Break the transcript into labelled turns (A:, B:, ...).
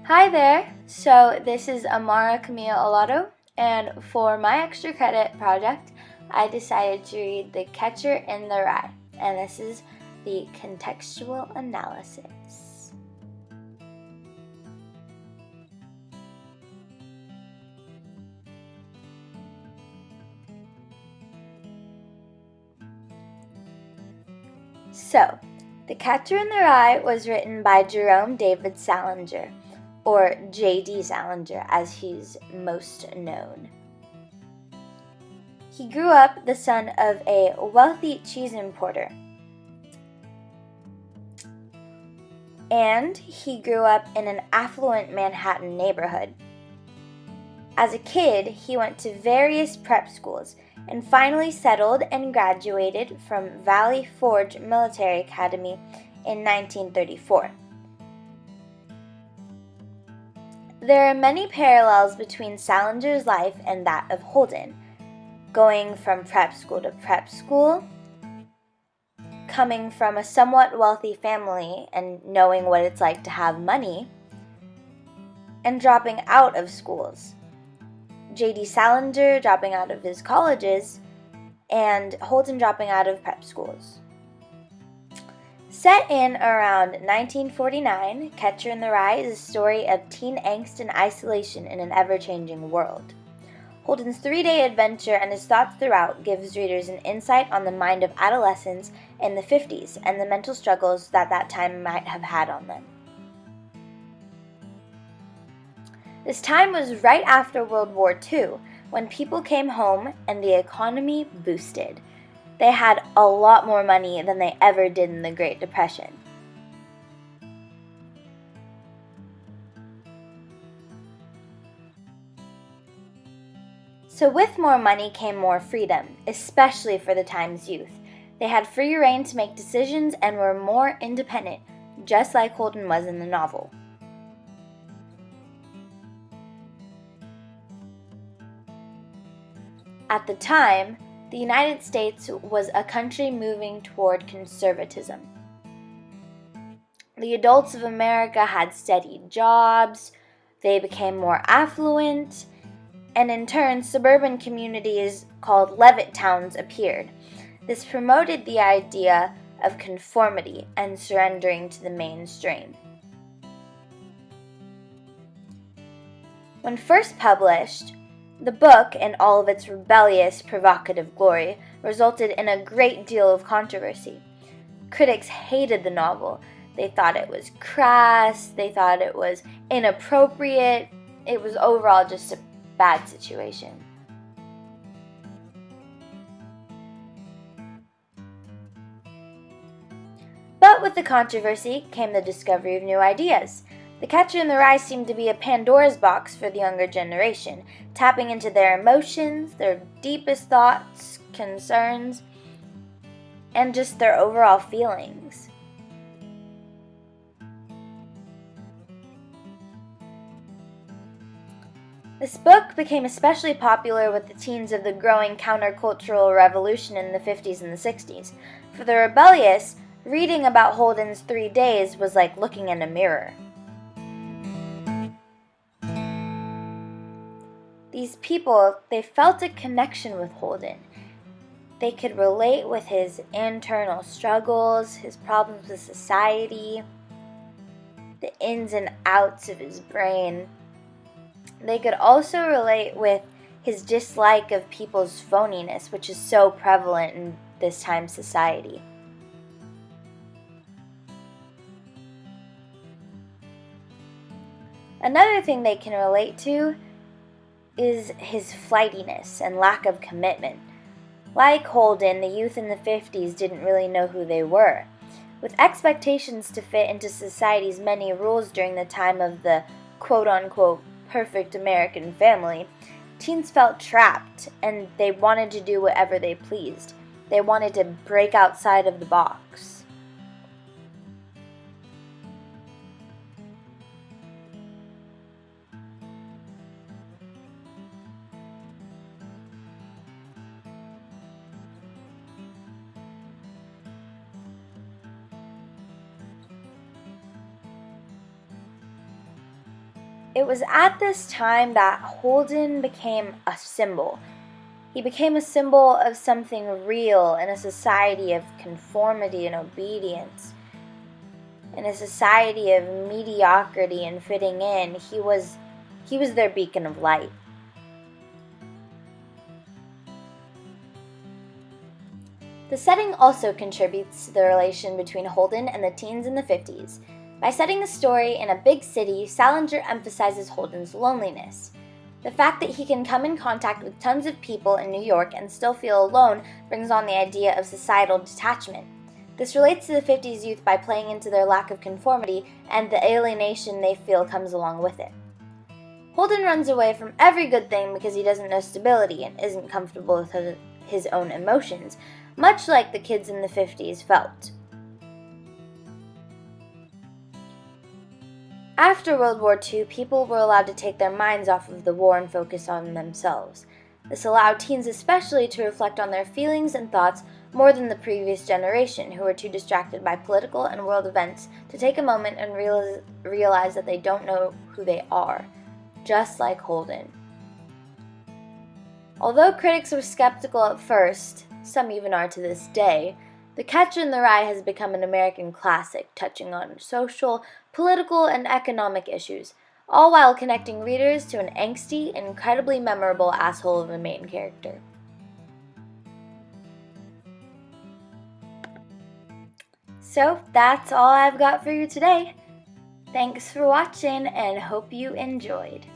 A: Hi there! So this is Amara Camille Alato, and for my extra credit project, I decided to read The Catcher in the Rye, and this is the contextual analysis. So, The Catcher in the Rye was written by Jerome David Salinger, or J.D. Salinger as he's most known. He grew up the son of a wealthy cheese importer, and he grew up in an affluent Manhattan neighborhood. As a kid, he went to various prep schools and finally settled and graduated from Valley Forge Military Academy in 1934. There are many parallels between Salinger's life and that of Holden, going from prep school to prep school, coming from a somewhat wealthy family and knowing what it's like to have money, and dropping out of schools. J.D. Salinger dropping out of his colleges, and Holden dropping out of prep schools. Set in around 1949, Catcher in the Rye is a story of teen angst and isolation in an ever-changing world. Holden's 3-day adventure and his thoughts throughout gives readers an insight on the mind of adolescents in the 50s and the mental struggles that time might have had on them. This time was right after World War II, when people came home and the economy boosted. They had a lot more money than they ever did in the Great Depression. So with more money came more freedom, especially for the time's youth. They had free rein to make decisions and were more independent, just like Holden was in the novel. At the time, the United States was a country moving toward conservatism. The adults of America had steady jobs, they became more affluent, and in turn, suburban communities called Levitt towns appeared. This promoted the idea of conformity and surrendering to the mainstream. When first published, the book, in all of its rebellious, provocative glory, resulted in a great deal of controversy. Critics hated the novel. They thought it was crass, they thought it was inappropriate. It was overall just a bad situation. But with the controversy came the discovery of new ideas. The Catcher in the Rye seemed to be a Pandora's box for the younger generation, tapping into their emotions, their deepest thoughts, concerns, and just their overall feelings. This book became especially popular with the teens of the growing countercultural revolution in the 50s and the 60s. For the rebellious, reading about Holden's 3 days was like looking in a mirror. These people, they felt a connection with Holden. They could relate with his internal struggles, his problems with society, the ins and outs of his brain. They could also relate with his dislike of people's phoniness, which is so prevalent in this time's society. Another thing they can relate to is his flightiness and lack of commitment. Like Holden, the youth in the 50s didn't really know who they were. With expectations to fit into society's many rules during the time of the quote-unquote perfect American family, teens felt trapped and they wanted to do whatever they pleased. They wanted to break outside of the box. It was at this time that Holden became a symbol. He became a symbol of something real in a society of conformity and obedience. In a society of mediocrity and fitting in, he was their beacon of light. The setting also contributes to the relation between Holden and the teens in the 50s. By setting the story in a big city, Salinger emphasizes Holden's loneliness. The fact that he can come in contact with tons of people in New York and still feel alone brings on the idea of societal detachment. This relates to the 50s youth by playing into their lack of conformity and the alienation they feel comes along with it. Holden runs away from every good thing because he doesn't know stability and isn't comfortable with his own emotions, much like the kids in the 50s felt. After World War II, people were allowed to take their minds off of the war and focus on themselves. This allowed teens especially to reflect on their feelings and thoughts more than the previous generation, who were too distracted by political and world events to take a moment and realize that they don't know who they are, just like Holden. Although critics were skeptical at first, some even are to this day, The Catcher in the Rye has become an American classic, touching on social, political, and economic issues, all while connecting readers to an angsty, incredibly memorable asshole of a main character. So, that's all I've got for you today. Thanks for watching and hope you enjoyed.